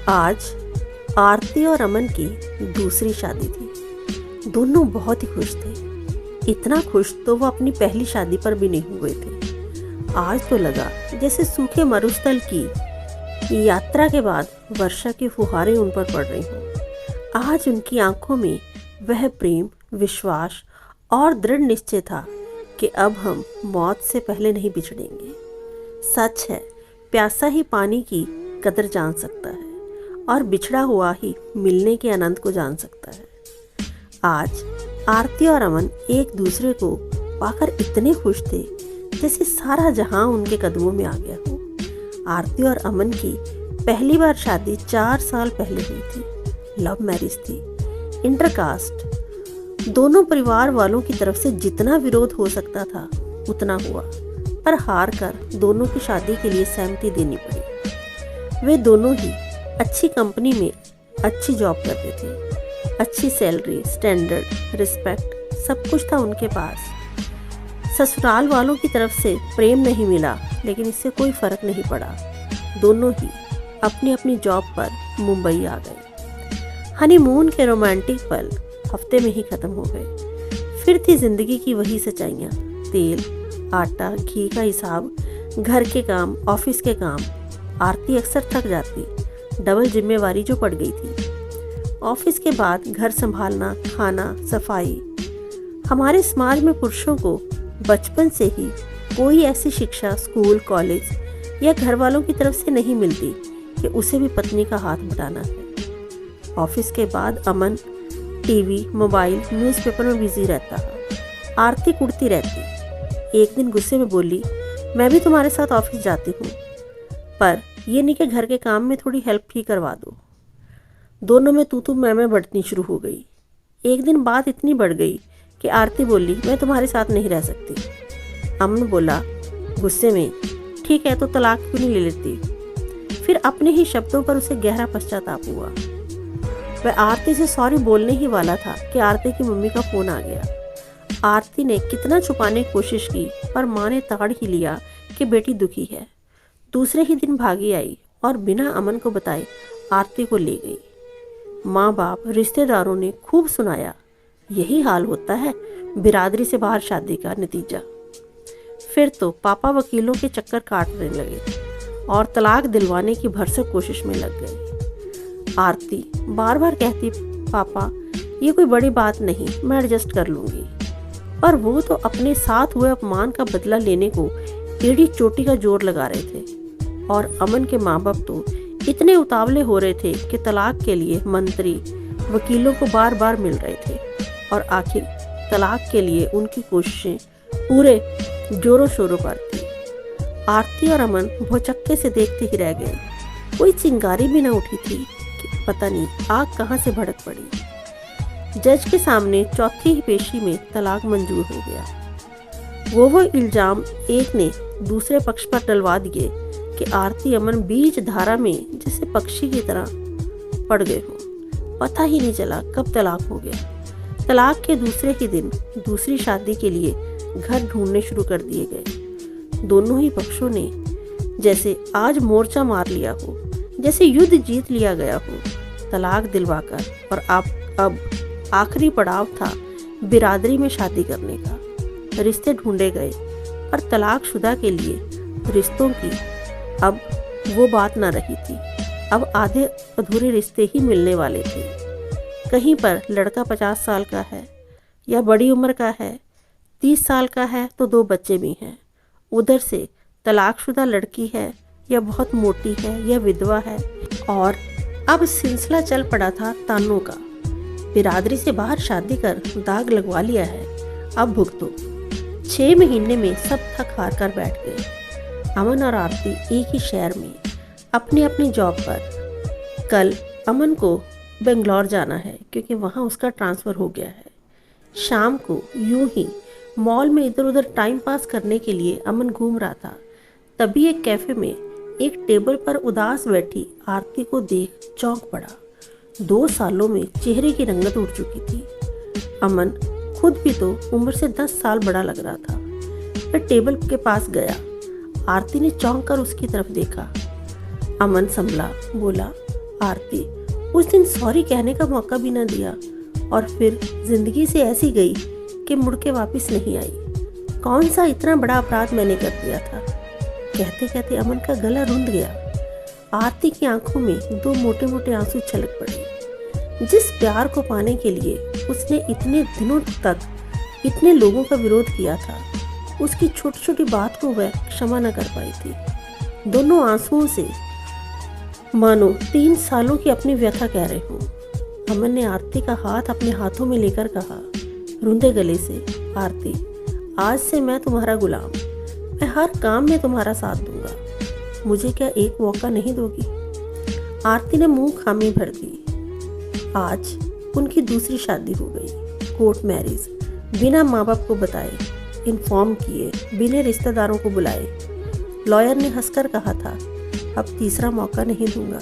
आज आरती और अमन की दूसरी शादी थी। दोनों बहुत ही खुश थे। इतना खुश तो वो अपनी पहली शादी पर भी नहीं हुए थे। आज तो लगा जैसे सूखे मरुस्थल की यात्रा के बाद वर्षा की फुहारें उन पर पड़ रही हों। आज उनकी आंखों में वह प्रेम, विश्वास और दृढ़ निश्चय था कि अब हम मौत से पहले नहीं बिछड़ेंगे। सच है, प्यासा ही पानी की कदर जान सकता है और बिछड़ा हुआ ही मिलने के आनंद को जान सकता है। आज आरती और अमन एक दूसरे को पाकर इतने खुश थे जैसे सारा जहां उनके कदमों में आ गया हो। आरती और अमन की पहली बार शादी 4 साल पहले हुई थी। लव मैरिज थी, इंटरकास्ट। दोनों परिवार वालों की तरफ से जितना विरोध हो सकता था उतना हुआ, पर हार कर दोनों की शादी के लिए सहमति देनी पड़ी। वे दोनों ही अच्छी कंपनी में अच्छी जॉब करते थे। अच्छी सैलरी, स्टैंडर्ड, रिस्पेक्ट, सब कुछ था उनके पास। ससुराल वालों की तरफ से प्रेम नहीं मिला, लेकिन इससे कोई फर्क नहीं पड़ा। दोनों ही अपनी अपनी जॉब पर मुंबई आ गए। हनीमून के रोमांटिक पल हफ्ते में ही खत्म हो गए। फिर थी जिंदगी की वही सच्चाइयाँ। तेल, आटा, घी का हिसाब, घर के काम, ऑफिस के काम। आरती अक्सर थक जाती। डबल जिम्मेवारी जो पड़ गई थी। ऑफिस के बाद घर संभालना, खाना, सफाई। हमारे समाज में पुरुषों को बचपन से ही कोई ऐसी शिक्षा स्कूल, कॉलेज या घर वालों की तरफ से नहीं मिलती कि उसे भी पत्नी का हाथ बटाना है। ऑफिस के बाद अमन टीवी, मोबाइल, न्यूज़पेपर में बिजी रहता है। आरती कुड़ती रहती। एक दिन गुस्से में बोली, मैं भी तुम्हारे साथ ऑफिस जाती हूँ, पर ये नहीं कि घर के काम में थोड़ी हेल्प भी करवा दो। दोनों में तू मैं बढ़नी शुरू हो गई। एक दिन बात इतनी बढ़ गई कि आरती बोली, मैं तुम्हारे साथ नहीं रह सकती। अमन बोला गुस्से में, ठीक है तो तलाक क्यों नहीं ले लेती। फिर अपने ही शब्दों पर उसे गहरा पश्चाताप हुआ। वह आरती से सॉरी बोलने ही वाला था कि आरती की मम्मी का फोन आ गया। आरती ने कितना छुपाने की कोशिश की, पर माँ ने ताड़ ही लिया कि बेटी दुखी है। दूसरे ही दिन भागी आई और बिना अमन को बताए आरती को ले गई। माँ बाप, रिश्तेदारों ने खूब सुनाया। यही हाल होता है बिरादरी से बाहर शादी का नतीजा। फिर तो पापा वकीलों के चक्कर काटने लगे और तलाक दिलवाने की भरसक कोशिश में लग गए। आरती बार बार कहती, पापा ये कोई बड़ी बात नहीं, मैं एडजस्ट कर लूँगी। पर वो तो अपने साथ हुए अपमान का बदला लेने को एड़ी चोटी का जोर लगा रहे थे। और अमन के माँ बाप तो इतने उतावले हो रहे थे कि तलाक के लिए मंत्री, वकीलों को बार बार मिल रहे थे। और आखिर तलाक के लिए उनकी कोशिशें पूरे जोरों शोरों पर थी। आरती और अमन भौचक्के से देखते ही रह गए। कोई चिंगारी भी न उठी थी कि पता नहीं आग कहाँ से भड़क पड़ी। जज के सामने चौथी ही पेशी में तलाक मंजूर हो गया। वो इल्जाम एक ने दूसरे पक्ष पर डलवा दिए कि आरती अमन बीच धारा में जैसे पक्षी की तरह पड़ गए हों। पता ही नहीं चला कब तलाक हो गया। तलाक के दूसरे ही दिन दूसरी शादी के लिए घर ढूंढने शुरू कर दिए गए। दोनों ही पक्षों ने जैसे आज मोर्चा मार लिया हो, जैसे युद्ध जीत लिया गया हो तलाक दिलवाकर। और अब आखिरी पड़ाव था बिरादरी में शादी करने का। रिश्ते ढूंढे गए, पर तलाकशुदा के लिए रिश्तों की अब वो बात न रही थी। अब आधे अधूरे रिश्ते ही मिलने वाले थे। कहीं पर लड़का 50 साल का है या बड़ी उम्र का है, 30 साल का है तो 2 बच्चे भी हैं। उधर से तलाकशुदा लड़की है या बहुत मोटी है या विधवा है। और अब सिलसिला चल पड़ा था तानों का। बिरादरी से बाहर शादी कर दाग लगवा लिया है, अब भुगतो। 6 महीने में सब थक हार कर बैठ गए। अमन और आरती एक ही शहर में, अपनी अपनी जॉब पर। कल अमन को बेंगलोर जाना है क्योंकि वहाँ उसका ट्रांसफ़र हो गया है। शाम को यूं ही मॉल में इधर उधर टाइम पास करने के लिए अमन घूम रहा था। तभी एक कैफ़े में एक टेबल पर उदास बैठी आरती को देख चौंक पड़ा। 2 सालों में चेहरे की रंगत उड़ चुकी थी। अमन खुद भी तो उम्र से 10 साल बड़ा लग रहा था। फिर टेबल के पास गया। आरती ने चौंक कर उसकी तरफ देखा। अमन संभला, बोला, आरती उस दिन सॉरी कहने का मौका भी न दिया और फिर जिंदगी से ऐसी गई कि मुड़ के वापस नहीं आई। कौन सा इतना बड़ा अपराध मैंने कर दिया था? कहते कहते अमन का गला रुंध गया। आरती की आंखों में 2 मोटे मोटे आंसू छलक पड़े। जिस प्यार को पाने के लिए उसने इतने दिनों तक इतने लोगों का विरोध किया था, उसकी छोटी छोटी बात को वह क्षमा न कर पाई थी। दोनों आंसुओं से मानो 3 सालों की अपनी व्यथा कह रहे हूँ। अमन ने आरती का हाथ अपने हाथों में लेकर कहा रुंधे गले से, आरती आज से मैं तुम्हारा गुलाम, मैं हर काम में तुम्हारा साथ दूंगा, मुझे क्या एक मौका नहीं दोगी? आरती ने मुंह खामी भर दी। आज उनकी दूसरी शादी हो गई, कोर्ट मैरिज, बिना माँ बाप को बताए, इन्फॉर्म किए, बिना रिश्तेदारों को बुलाए। लॉयर ने हंसकर कहा था अब तीसरा मौका नहीं दूंगा।